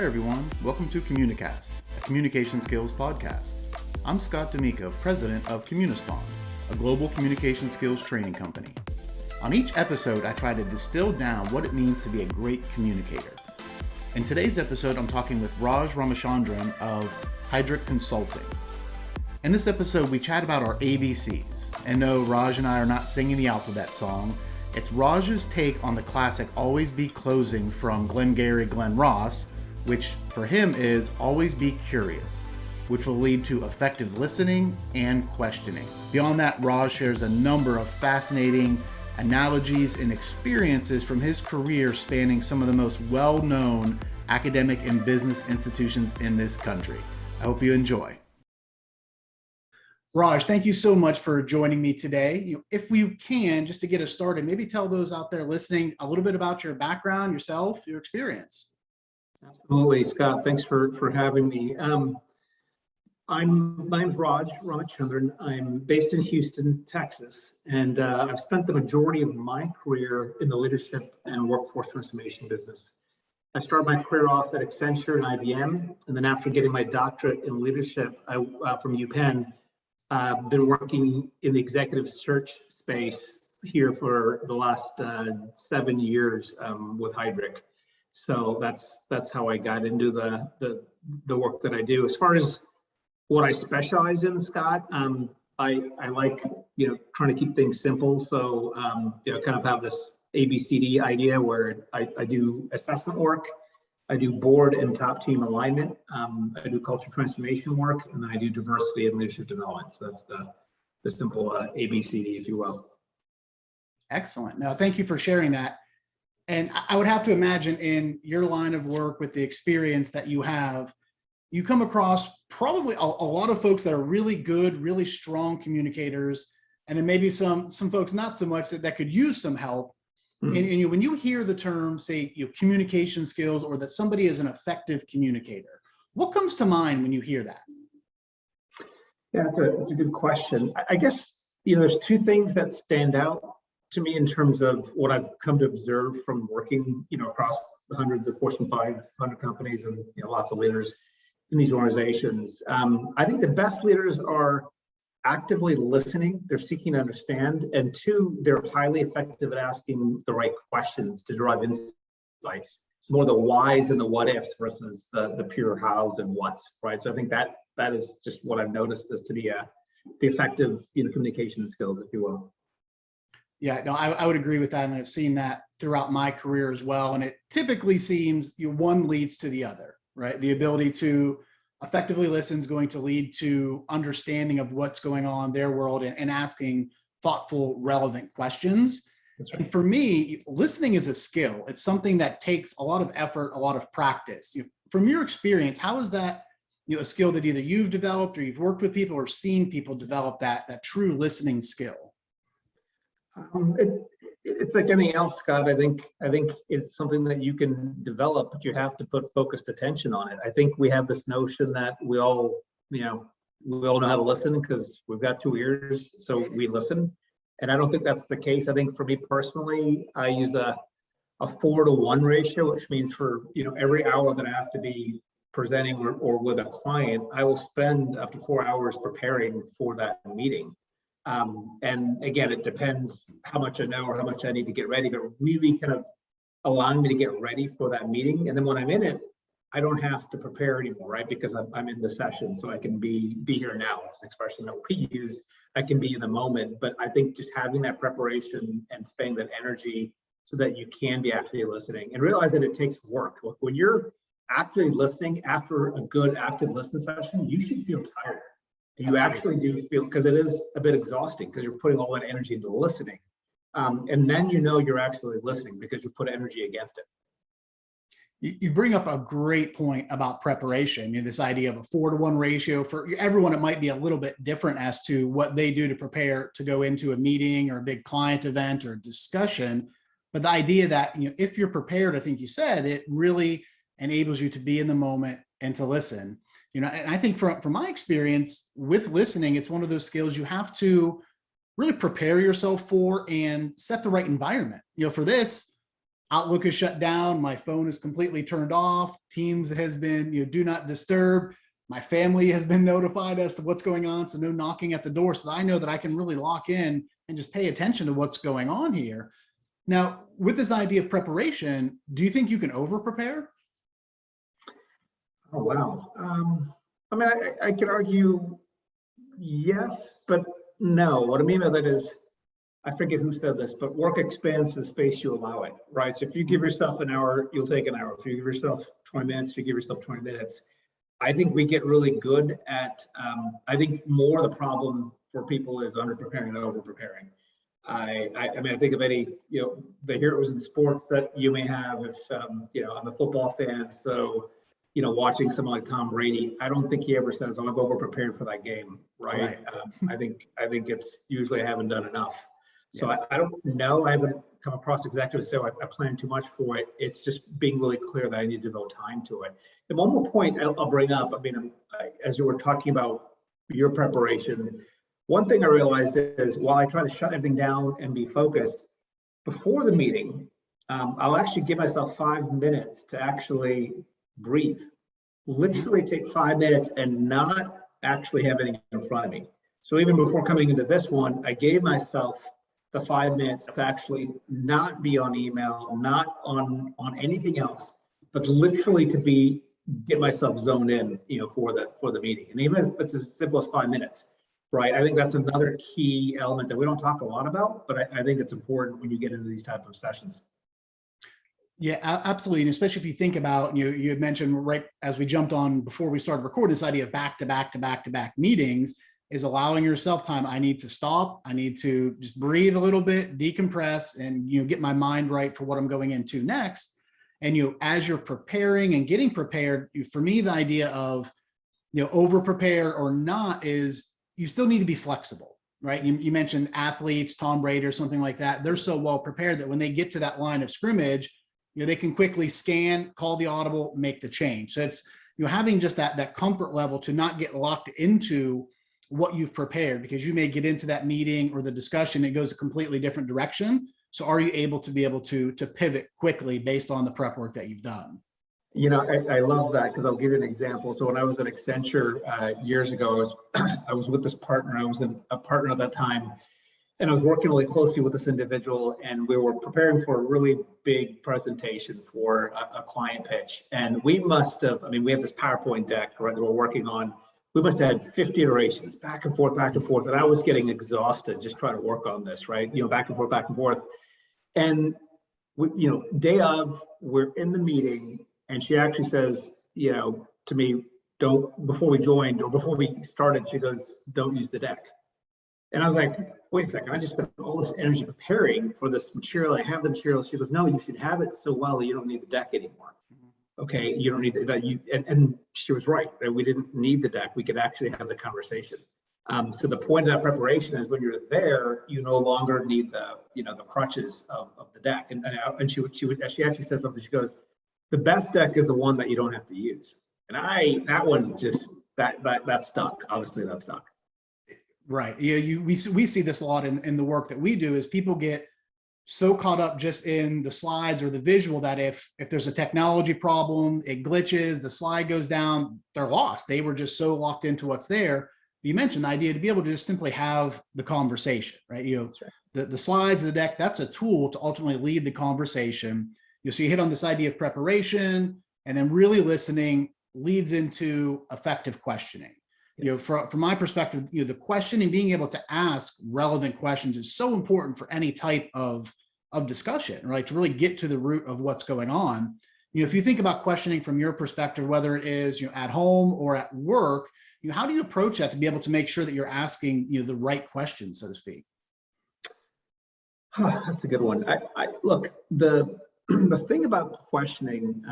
Hi everyone, welcome to Communicast, a communication skills podcast. I'm Scott D'Amico, president of Communispond, a global communication skills training company. On each episode, I try to distill down what it means to be a great communicator. In today's episode, I'm talking with Raj Ramachandran of Heidrick Consulting. In this episode, we chat about our ABCs. And no, Raj and I are not singing the alphabet song. It's Raj's take on the classic Always Be Closing from Glengarry Glen Ross, which for him is always be curious, which will lead to effective listening and questioning. Beyond that, Raj shares a number of fascinating analogies and experiences from his career spanning some of the most well-known academic and business institutions in this country. I hope you enjoy. Raj, thank you so much for joining me today. If we can, just to get us started, maybe tell those out there listening a little bit about your background, yourself, your experience. Absolutely, Scott. Thanks for having me. My name's Raj Ramachandran. I'm based in Houston, Texas, and I've spent the majority of my career in the leadership and workforce transformation business. I started my career off at Accenture and IBM, and then after getting my doctorate in leadership from UPenn, I've been working in the executive search space here for the last 7 years with Heidrick. So that's how I got into the work that I do. As far as what I specialize in, Scott, I like trying to keep things simple. So kind of have this ABCD idea where I do assessment work, I do board and top team alignment, I do culture transformation work, and then I do diversity and leadership development. So that's the simple ABCD, if you will. Excellent. Now, thank you for sharing that. And I would have to imagine in your line of work with the experience that you have, you come across probably a lot of folks that are really good, really strong communicators, and then maybe some folks not so much that could use some help. Mm-hmm. And when you hear the term, say, communication skills, or that somebody is an effective communicator, what comes to mind when you hear that? Yeah, it's a good question. I guess there's two things that stand out to me in terms of what I've come to observe from working, across the hundreds of Fortune 500 companies and lots of leaders in these organizations. I think the best leaders are actively listening, they're seeking to understand, and two, they're highly effective at asking the right questions to derive insights. It's more the whys and the what ifs versus the pure hows and whats, right? So I think that is just what I've noticed as to the effective communication skills, if you will. Yeah, no, I would agree with that, and I've seen that throughout my career as well. And it typically seems one leads to the other, right? The ability to effectively listen is going to lead to understanding of what's going on in their world and asking thoughtful, relevant questions. That's right. And for me, listening is a skill. It's something that takes a lot of effort, a lot of practice. From your experience, how is that a skill that either you've developed or you've worked with people or seen people develop that true listening skill? It's like anything else, Scott. I think it's something that you can develop, but you have to put focused attention on it. I think we have this notion that we all know how to listen because we've got 2 ears, so we listen. And I don't think that's the case. I think for me personally, I use a 4-to-1 ratio, which means for every hour that I have to be presenting or with a client, I will spend up to 4 hours preparing for that meeting. And again, it depends how much I know or how much I need to get ready, but really kind of allowing me to get ready for that meeting. And then when I'm in it, I don't have to prepare anymore, right? Because I'm in the session, so I can be here now. It's an expression that we use. I can be in the moment, but I think just having that preparation and spending that energy so that you can be actually listening and realize that it takes work. When you're actively listening after a good active listening session, you should feel tired. You actually do feel, because it is a bit exhausting because you're putting all that energy into listening. And then you're actually listening because you put energy against it. You bring up a great point about preparation. This idea of a 4-to-1 ratio. For everyone, it might be a little bit different as to what they do to prepare to go into a meeting or a big client event or discussion. But the idea that, if you're prepared, I think you said, it really enables you to be in the moment and to listen. And I think from my experience with listening, it's one of those skills you have to really prepare yourself for and set the right environment. For this, Outlook is shut down. My phone is completely turned off. Teams has been, do not disturb. My family has been notified as to what's going on. So no knocking at the door, so that I know that I can really lock in and just pay attention to what's going on here. Now, with this idea of preparation, do you think you can over prepare? Oh, wow. I mean, I could argue yes, but no. What I mean by that is, I forget who said this, but work expands the space you allow it, right? So if you give yourself an hour, you'll take an hour. If you give yourself 20 minutes, you give yourself 20 minutes. I think we get really good at, I think more the problem for people is under preparing than over preparing. I mean, I think of any, the heroes in sports that you may have if, I'm a football fan. So, watching someone like Tom Brady, I don't think he ever says, "Oh, I've over prepared for that game," right? I think it's usually I haven't done enough. So I don't know. I haven't come across executives say, I plan too much for it. It's just being really clear that I need to devote time to it. And one more point I'll bring up. I mean, as you were talking about your preparation, one thing I realized is while I try to shut everything down and be focused, before the meeting, I'll actually give myself 5 minutes to actually breathe. Literally take 5 minutes and not actually have anything in front of me. So even before coming into this one, I gave myself the 5 minutes to actually not be on email, not on anything else, but literally to get myself zoned in, for the meeting. And even if it's as simple as 5 minutes, right? I think that's another key element that we don't talk a lot about, but I think it's important when you get into these type of sessions. Yeah, absolutely. And especially if you think about, you had mentioned right as we jumped on before we started recording, this idea of back-to-back meetings is allowing yourself time. I need to stop. I need to just breathe a little bit, decompress, and get my mind right for what I'm going into next. And as you're preparing and getting prepared, for me, the idea of over prepare or not is you still need to be flexible, right? You mentioned athletes, Tom Brady or something like that. They're so well prepared that when they get to that line of scrimmage, they can quickly scan, call the audible, make the change. So it's having just that comfort level to not get locked into what you've prepared, because you may get into that meeting or the discussion, it goes a completely different direction. So are you able to pivot quickly based on the prep work that you've done? I love that, because I'll give you an example. So when I was at Accenture years ago, I was with this partner. I was a partner at that time, and I was working really closely with this individual, and we were preparing for a really big presentation for a client pitch. And we must have, we have this PowerPoint deck, right, that we're working on. We must have had 50 iterations, back and forth. And I was getting exhausted just trying to work on this, right? Back and forth. And day of, we're in the meeting, and she actually says, to me, before we joined or before we started, she goes, "Don't use the deck." And I was like, wait a second, I just spent all this energy preparing for this material. I have the material. She goes, "No, you should have it so well that you don't need the deck anymore." Okay, you don't need that. And she was right. We didn't need the deck. We could actually have the conversation. So the point of that preparation is when you're there, you no longer need the crutches of the deck. And she actually said something. She goes, "The best deck is the one that you don't have to use." And that one just that stuck. Obviously, that stuck. Right. Yeah. We see this a lot in the work that we do, is people get so caught up just in the slides or the visual that if there's a technology problem, it glitches, the slide goes down, they're lost. They were just so locked into what's there. You mentioned the idea to be able to just simply have the conversation, right? That's right. The slides, the deck, that's a tool to ultimately lead the conversation. So you hit on this idea of preparation, and then really listening leads into effective questioning. Yes. From my perspective, the questioning, being able to ask relevant questions is so important for any type of discussion, right? To really get to the root of what's going on. If you think about questioning from your perspective, whether it is at home or at work, how do you approach that to be able to make sure that you're asking the right questions, so to speak? That's a good one. I look, the thing about questioning,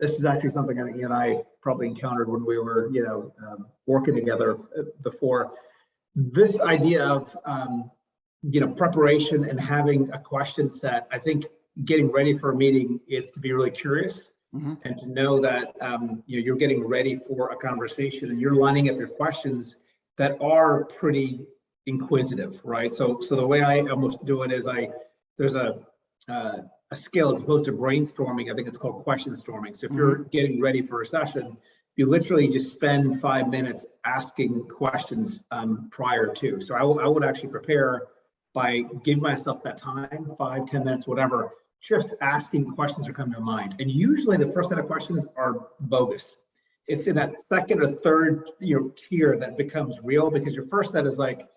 this is actually something I think you and I probably encountered when we were, working together before. This idea of, preparation and having a question set. I think getting ready for a meeting is to be really curious, and to know that you're getting ready for a conversation, and you're lining up your questions that are pretty inquisitive, right? So the way I almost do it is there's a a skill as opposed to brainstorming. I think it's called question storming. So if you're getting ready for a session, you literally just spend 5 minutes asking questions prior to. So I would actually prepare by giving myself that time, 5-10 minutes, whatever, just asking questions that come to mind. And usually the first set of questions are bogus. It's in that second or third tier that becomes real, because your first set is like,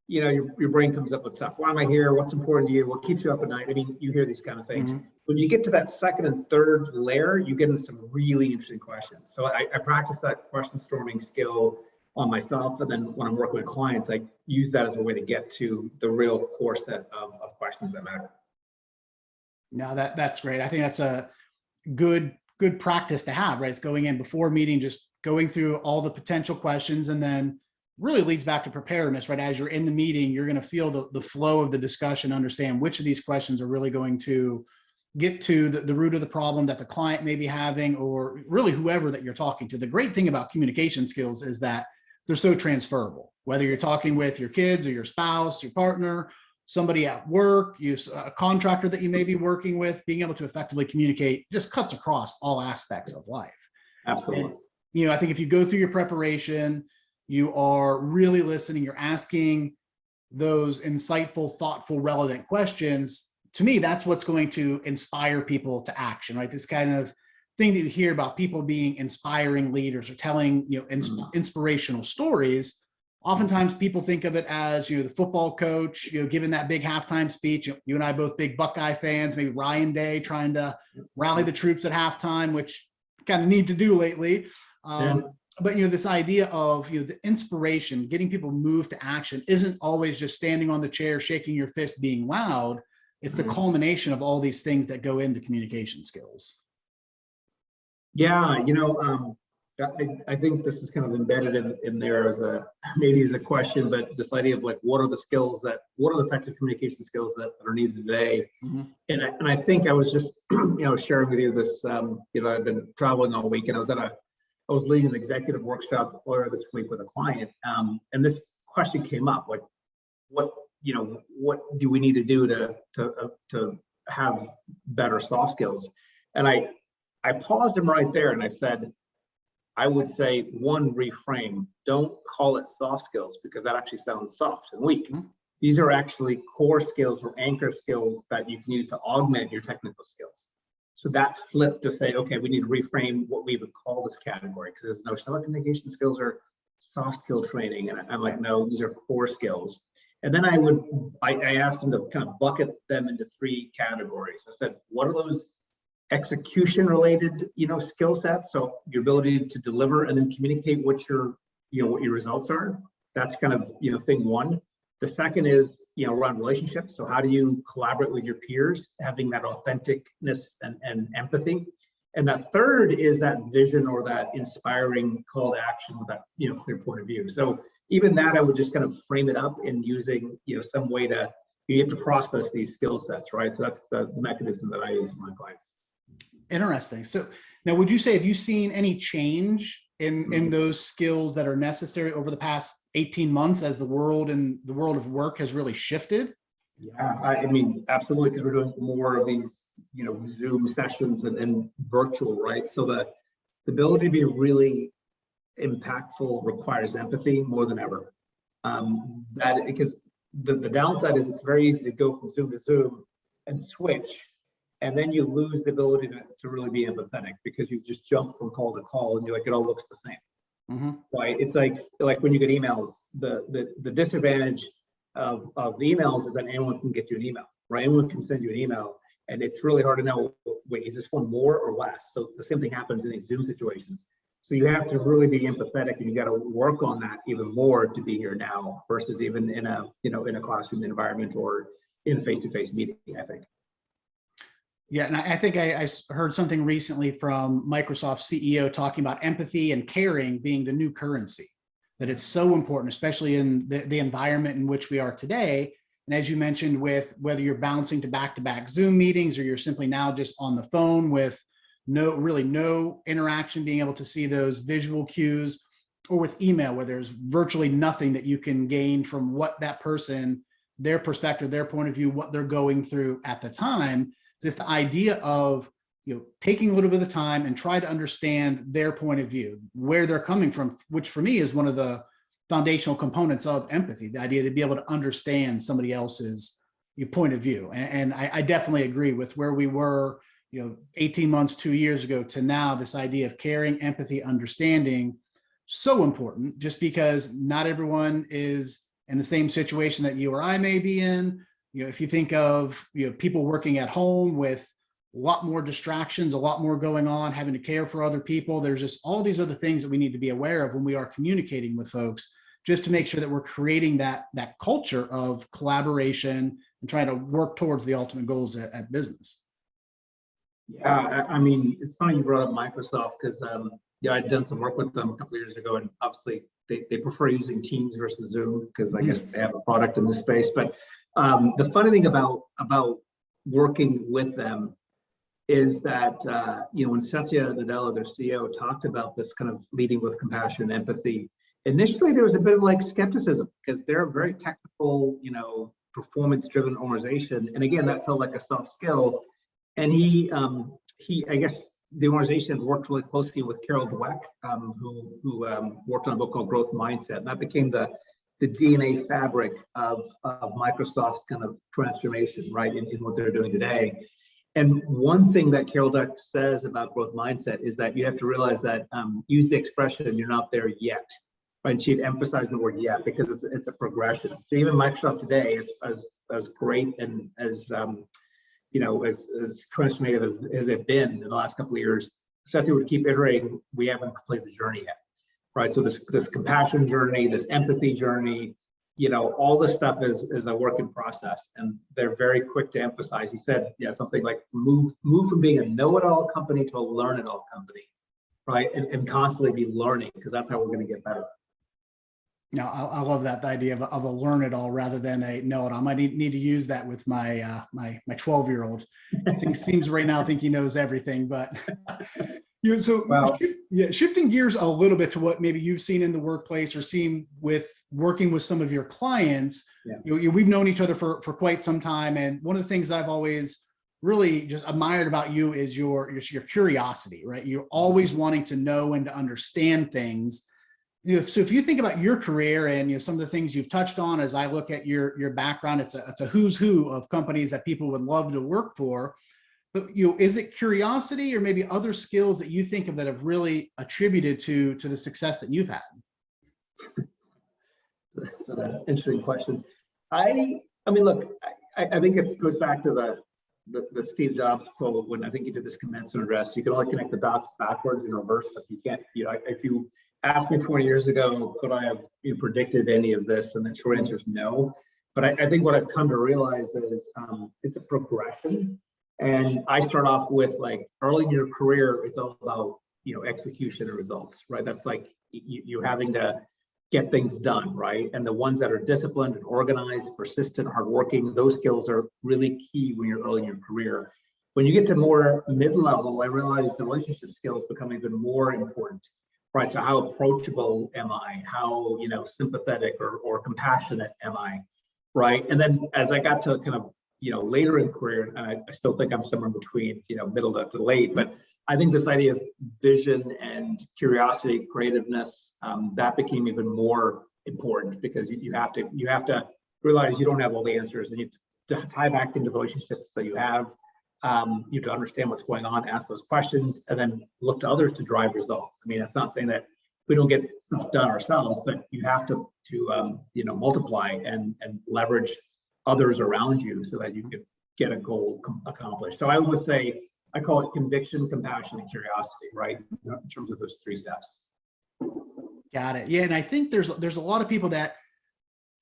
your brain comes up with stuff. Why am I here? What's important to you? What keeps you up at night? I mean, you hear these kind of things. When you get to that second and third layer, you get into some really interesting questions. So I practice that question storming skill on myself. And then when I'm working with clients, I use that as a way to get to the real core set of questions that matter. No, that's great. I think that's a good practice to have, right? It's going in before meeting, just going through all the potential questions, and then really leads back to preparedness, right? As you're in the meeting, you're going to feel the flow of the discussion, understand which of these questions are really going to get to the root of the problem that the client may be having, or really whoever that you're talking to. The great thing about communication skills is that they're so transferable, whether you're talking with your kids or your spouse, your partner, somebody at work, a contractor that you may be working with. Being able to effectively communicate just cuts across all aspects of life. Absolutely. And, I think if you go through your preparation, you are really listening, you're asking those insightful, thoughtful, relevant questions. To me, that's what's going to inspire people to action, right? This kind of thing that you hear about people being inspiring leaders or telling, inspirational stories. Oftentimes people think of it as, the football coach, giving that big halftime speech. You and I both big Buckeye fans, maybe Ryan Day trying to rally the troops at halftime, which kind of need to do lately. But, this idea of, the inspiration, getting people moved to action isn't always just standing on the chair, shaking your fist, being loud. It's the culmination of all these things that go into communication skills. Yeah, I think this is kind of embedded in there as maybe as a question, but this idea of like, what are the effective communication skills that are needed today? And I think I was just, sharing with you this, I've been traveling all week, and I was leading an executive workshop earlier this week with a client, and this question came up, like, what do we need to do to have better soft skills? And I paused him right there and I said, I would say, one, reframe. Don't call it soft skills, because that actually sounds soft and weak. These are actually core skills or anchor skills that you can use to augment your technical skills. So that flip to say, okay, we need to reframe what we would call this category, because there's no notion of communication skills are soft skill training. And I'm like, no, these are core skills. And then I asked him to kind of bucket them into 3 categories. I said, what are those execution related, skill sets? So your ability to deliver and then communicate what your results are. That's kind of, thing one. The second is, around relationships. So how do you collaborate with your peers, having that authenticness and empathy? And that third is that vision or that inspiring call to action with that, clear point of view. So even that, I would just kind of frame it up in using, some way to, you have to process these skill sets, right? So that's the mechanism that I use with my clients. Interesting. So now, would you say, have you seen any change in those skills that are necessary over the past 18 months as the world of work has really shifted? Yeah, I mean, absolutely, because we're doing more of these, Zoom sessions and virtual, right? So the ability to be really impactful requires empathy more than ever. Because the downside is it's very easy to go from Zoom to Zoom and switch. And then you lose the ability to really be empathetic, because you just jump from call to call and you're like, it all looks the same. Right? It's like when you get emails, the disadvantage of emails is that anyone can get you an email, right? Anyone can send you an email, and it's really hard to know, wait, is this one more or less? So the same thing happens in these Zoom situations. So you have to really be empathetic, and you got to work on that even more to be here now versus even in a classroom environment or in a face-to-face meeting, I think. Yeah, and I think I heard something recently from Microsoft's CEO talking about empathy and caring being the new currency, that it's so important, especially in the environment in which we are today. And as you mentioned, with whether you're bouncing to back-to-back Zoom meetings or you're simply now just on the phone with no interaction, being able to see those visual cues, or with email where there's virtually nothing that you can gain from what that person, their perspective, their point of view, what they're going through at the time. Just the idea of, taking a little bit of time and try to understand their point of view, where they're coming from, which for me is one of the foundational components of empathy, the idea to be able to understand somebody else's point of view. And I definitely agree with where we were, 18 months, 2 years ago to now, this idea of caring, empathy, understanding, so important, just because not everyone is in the same situation that you or I may be in. If you think of, people working at home with a lot more distractions, a lot more going on, having to care for other people. There's just all these other things that we need to be aware of when we are communicating with folks, just to make sure that we're creating that culture of collaboration and trying to work towards the ultimate goals at business. Yeah, I mean, it's funny you brought up Microsoft because I'd done some work with them a couple of years ago, and obviously they prefer using Teams versus Zoom because I guess they have a product in this space. But the funny thing about working with them is that, when Satya Nadella, their CEO, talked about this kind of leading with compassion and empathy, initially there was a bit of like skepticism because they're a very technical, performance-driven organization. And again, that felt like a soft skill. And he, I guess the organization worked really closely with Carol Dweck, who worked on a book called Growth Mindset. And that became the DNA fabric of Microsoft's kind of transformation, right, in what they're doing today. And one thing that Carol Dweck says about growth mindset is that you have to realize that use the expression "you're not there yet," right? And she'd emphasize the word "yet" because it's a progression. So even Microsoft today, as great and as transformative as it's been in the last couple of years, Satya would keep iterating, we haven't completed the journey yet, right? So this compassion journey, this empathy journey, all this stuff is a work in process, and they're very quick to emphasize. He said, something like move from being a know-it-all company to a learn-it-all company, right? And constantly be learning, because that's how we're going to get better. Now, I love that, the idea of a learn-it-all rather than a know-it-all. I might need to use that with my my 12-year-old. He seems right now think he knows everything, but shifting gears a little bit to what maybe you've seen in the workplace or seen with working with some of your clients. We've known each other for quite some time, and one of the things I've always really just admired about you is your curiosity, right? You're always wanting to know and to understand things. So if you think about your career and some of the things you've touched on, as I look at your background, it's a who's who of companies that people would love to work for. But is it curiosity or maybe other skills that you think of that have really attributed to the success that you've had? That's an interesting question. I mean, look, I think it goes back to the Steve Jobs quote when I think he did this commencement address. You can only connect the dots backwards and reverse. If you can't, if you asked me 20 years ago, could I have predicted any of this? And the short answer is no. But I think what I've come to realize is it's a progression. And I start off with, like, early in your career, it's all about, execution and results, right? That's like you having to get things done, right? And the ones that are disciplined and organized, persistent, hardworking, those skills are really key when you're early in your career. When you get to more mid-level, I realize the relationship skills become even more important, right? So how approachable am I? How, sympathetic or compassionate am I, right? And then as I got to kind of, later in career, and I still think I'm somewhere between, middle to late, but I think this idea of vision and curiosity, creativeness, that became even more important because you have to realize you don't have all the answers, and you have to tie back into relationships that you have. You have to understand what's going on, ask those questions, and then look to others to drive results. I mean, it's not saying that we don't get stuff done ourselves, but you have to multiply and leverage others around you so that you can get a goal accomplished. So I would say, I call it conviction, compassion, and curiosity, right? In terms of those 3 steps. Got it. Yeah, and I think there's a lot of people that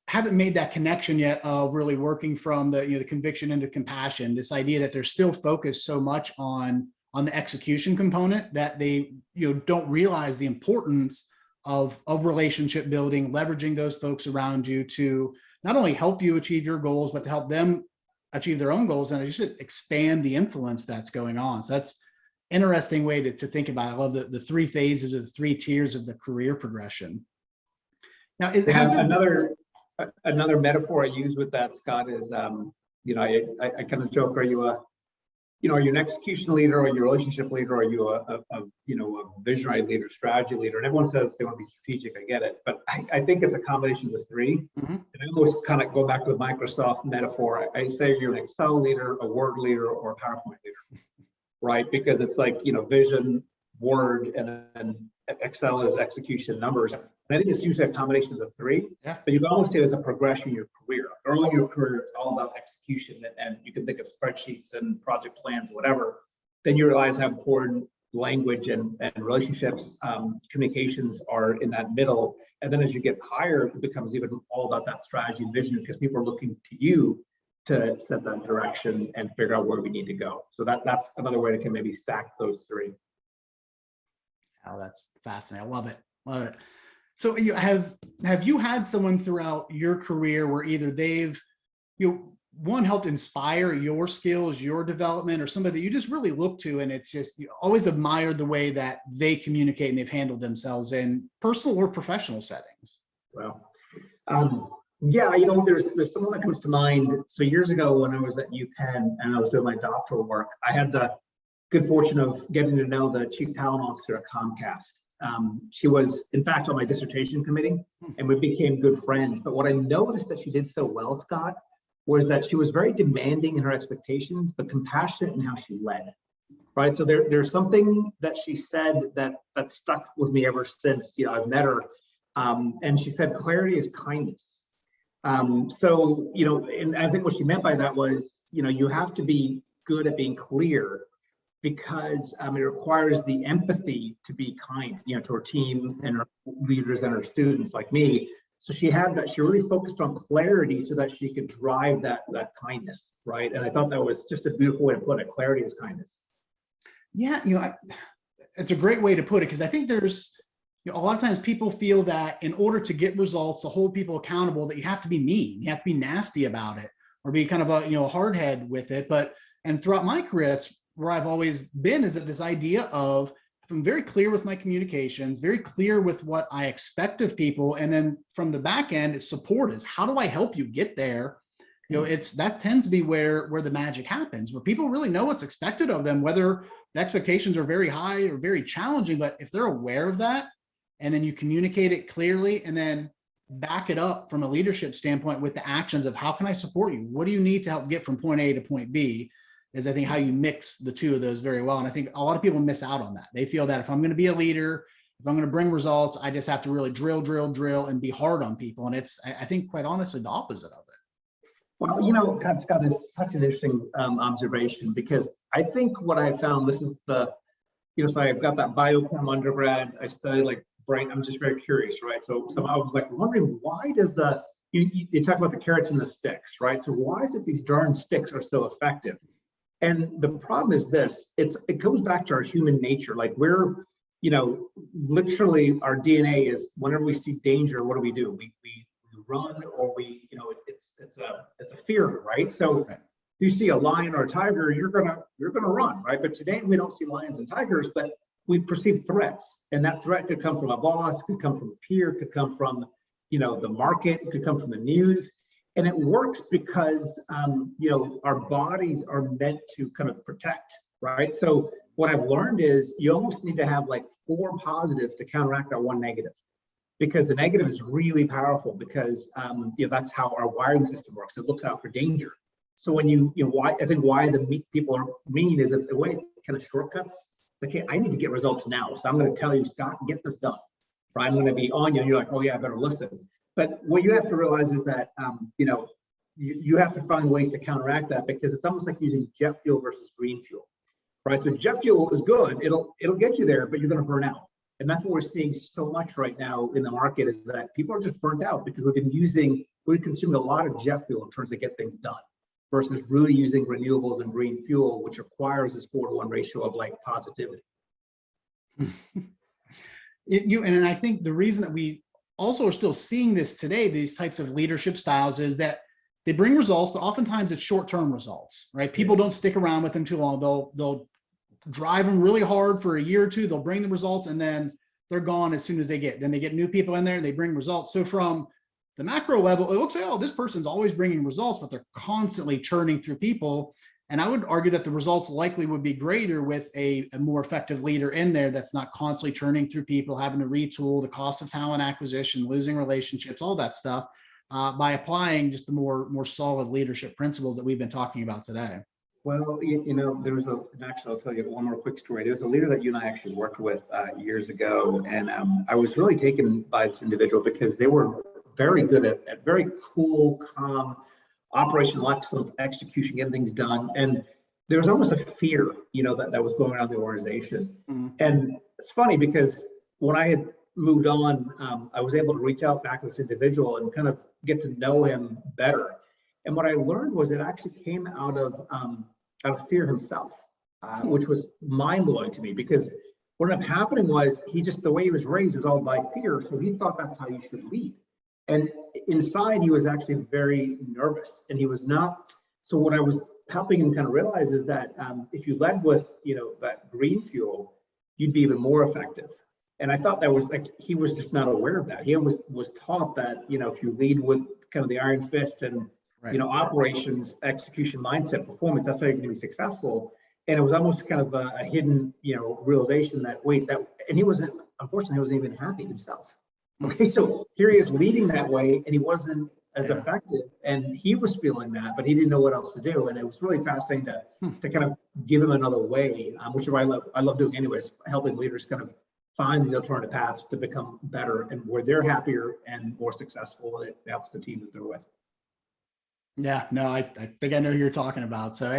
haven't made that connection yet of really working from the conviction into compassion. This idea that they're still focused so much on the execution component that they don't realize the importance of relationship building, leveraging those folks around you to not only help you achieve your goals, but to help them achieve their own goals and just expand the influence that's going on. So that's an interesting way to think about it. I love the 3 phases or the 3 tiers of the career progression. Now, another metaphor I use with that, Scott, is I kind of joke, are you are you an execution leader, or are you a relationship leader, or are you a visionary leader, strategy leader? And everyone says they want to be strategic. I get it, but I think it's a combination of the three. And I almost kind of go back to the Microsoft metaphor. I say you're an Excel leader, a Word leader, or a PowerPoint leader, right? Because it's like, vision, Word, and then Excel is execution, numbers. And I think it's usually a combination of the three. Yeah. But you can almost say it as a progression in your career. Early in your career, it's all about execution, and you can think of spreadsheets and project plans, whatever. Then you realize how important language and relationships, communications are in that middle. And then as you get higher, it becomes even all about that strategy and vision, because people are looking to you to set that direction and figure out where we need to go. So that's another way to maybe stack those three. Oh, that's fascinating. I love it. Love it. So have you had someone throughout your career where either they've, one, helped inspire your skills, your development, or somebody that you just really look to, and it's just, you always admired the way that they communicate and they've handled themselves in personal or professional settings? Well, yeah, there's someone that comes to mind. So years ago when I was at UPenn and I was doing my doctoral work, I had the good fortune of getting to know the chief talent officer at Comcast. She was, in fact, on my dissertation committee, and we became good friends. But what I noticed that she did so well, Scott, was that she was very demanding in her expectations, but compassionate in how she led. Right. So there's something that she said that stuck with me ever since I've met her. And she said, clarity is kindness. So, and I think what she meant by that was, you have to be good at being clear, because it requires the empathy to be kind, to her team and her leaders and her students like me. So she had that. She really focused on clarity so that she could drive that kindness, right? And I thought that was just a beautiful way to put it. Clarity is kindness. Yeah, it's a great way to put it, because I think there's a lot of times people feel that in order to get results, to hold people accountable, that you have to be mean, you have to be nasty about it, or be kind of a hard head with it. And throughout my career, that's where I've always been, is that this idea of, if I'm very clear with my communications, very clear with what I expect of people, and then from the back end, support is, how do I help you get there? That tends to be where the magic happens, where people really know what's expected of them, whether the expectations are very high or very challenging. But if they're aware of that, and then you communicate it clearly, and then back it up from a leadership standpoint with the actions of, how can I support you? What do you need to help get from point A to point B? Is, I think, how you mix the two of those very well. And I think a lot of people miss out on that. They feel that if I'm going to be a leader, if I'm going to bring results, I just have to really drill and be hard on people. And it's, I think, quite honestly, the opposite of it. Well, Scott, is such an interesting observation, because I think what I found, this is so I've got that biochem undergrad. I study brain. I'm just very curious, right? So I was wondering, why does you talk about the carrots and the sticks, right? So why is it these darn sticks are so effective? And the problem is this: it goes back to our human nature. We're, literally, our DNA is, whenever we see danger, what do? We run, or it's a fear, right? So if you see a lion or a tiger, you're gonna run, right? But today we don't see lions and tigers, but we perceive threats, and that threat could come from a boss, could come from a peer, could come from the market, it could come from the news. And it works because, our bodies are meant to kind of protect, right? So what I've learned is you almost need to have 4 positives to counteract that one negative, because the negative is really powerful, because, that's how our wiring system works. It looks out for danger. So when why the people are mean is, it's a way kind of shortcuts. It's okay, I need to get results now. So I'm going to tell you, Scott, get this done, right? I'm going to be on you, and you're like, oh yeah, I better listen. But what you have to realize is that, you have to find ways to counteract that, because it's almost like using jet fuel versus green fuel, right? So jet fuel is good. It'll get you there, but you're going to burn out. And that's what we're seeing so much right now in the market, is that people are just burnt out, because we're consuming a lot of jet fuel in terms of get things done, versus really using renewables and green fuel, which requires this 4-to-1 ratio of positivity. And I think the reason that we also are still seeing this today, these types of leadership styles, is that they bring results, but oftentimes it's short-term results, right? People don't stick around with them too long. They'll drive them really hard for a year or two. They'll bring the results, and then they're gone as soon as they get new people in there, and they bring results. So from the macro level, it looks like, oh, this person's always bringing results, but they're constantly churning through people. And I would argue that the results likely would be greater with a more effective leader in there that's not constantly churning through people, having to retool, the cost of talent acquisition, losing relationships, all that stuff, by applying just the more solid leadership principles that we've been talking about today. Well, actually, I'll tell you one more quick story. There's a leader that you and I actually worked with years ago, and I was really taken by this individual because they were very good at very cool, calm, operational excellence, execution, getting things done. And there was almost a fear, that was going on in the organization. Mm-hmm. And it's funny because when I had moved on, I was able to reach out back to this individual and kind of get to know him better. And what I learned was it actually came out of fear himself, which was mind-blowing to me, because what ended up happening was the way he was raised was all by fear. So he thought that's how you should lead. And inside, he was actually very nervous, and he was not. So what I was helping him kind of realize is that if you led with, that green fuel, you'd be even more effective. And I thought that was he was just not aware of that. He was taught that, if you lead with kind of the iron fist and, right, operations, execution, mindset, performance, that's how you're going to be successful. And it was almost kind of a hidden, realization that, and he wasn't even happy himself. Okay, so here he is leading that way, and he wasn't as effective, and he was feeling that, but he didn't know what else to do. And it was really fascinating to kind of give him another way, which is what I love doing anyways, helping leaders kind of find these alternative paths to become better and where they're happier and more successful. It helps the team that they're with. Yeah, no, I think I know who you're talking about. So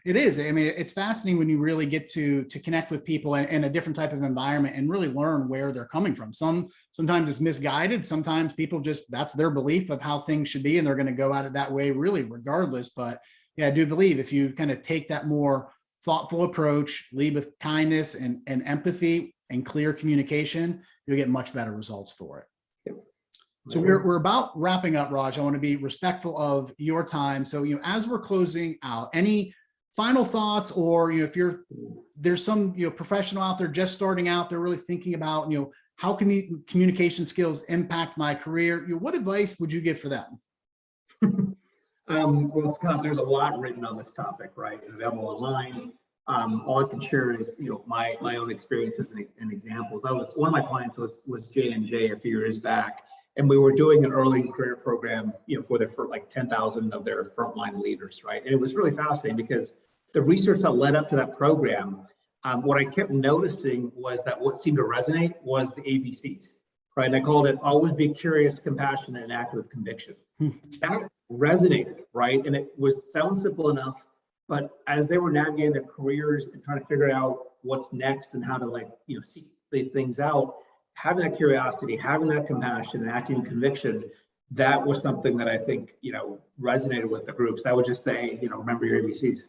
it is. I mean, it's fascinating when you really get to connect with people in a different type of environment and really learn where they're coming from. Sometimes it's misguided. Sometimes people that's their belief of how things should be, and they're going to go at it that way, really, regardless. But yeah, I do believe if you kind of take that more thoughtful approach, lead with kindness and empathy and clear communication, you'll get much better results for it. So we're about wrapping up, Raj. I want to be respectful of your time. So, as we're closing out, any final thoughts, or, if there's some, professional out there just starting out, they're really thinking about, how can the communication skills impact my career? What advice would you give for them? Well, Scott, there's a lot written on this topic, right? And available online. All I can share is, my own experiences and examples. One of my clients was J&J a few years back, and we were doing an early career program, for like 10,000 of their frontline leaders, right? And it was really fascinating because the research that led up to that program, what I kept noticing was that what seemed to resonate was the ABCs, right? And I called it always be curious, compassionate, and act with conviction. That resonated, right? And it sounds simple enough, but as they were navigating their careers and trying to figure out what's next and how to seek these things out, having that curiosity, having that compassion, and acting in conviction, that was something that I think, resonated with the groups. I would just say, remember your ABCs.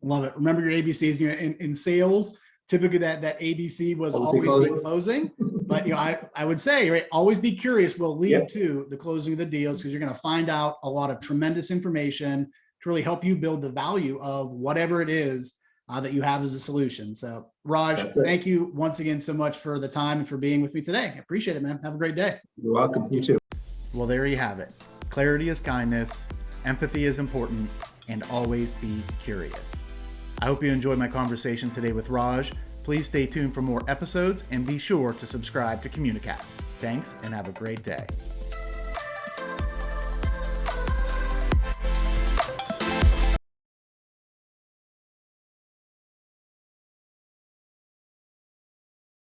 Love it. Remember your ABCs. In sales, typically that ABC was always be closing. But I would say, right, always be curious will lead to the closing of the deals, because you're going to find out a lot of tremendous information to really help you build the value of whatever it is that you have as a solution. So, Raj, thank you once again so much for the time and for being with me today. I appreciate it, man. Have a great day. You're welcome. You too. Well, there you have it. Clarity is kindness, empathy is important, and always be curious. I hope you enjoyed my conversation today with Raj. Please stay tuned for more episodes and be sure to subscribe to Communicast. Thanks and have a great day.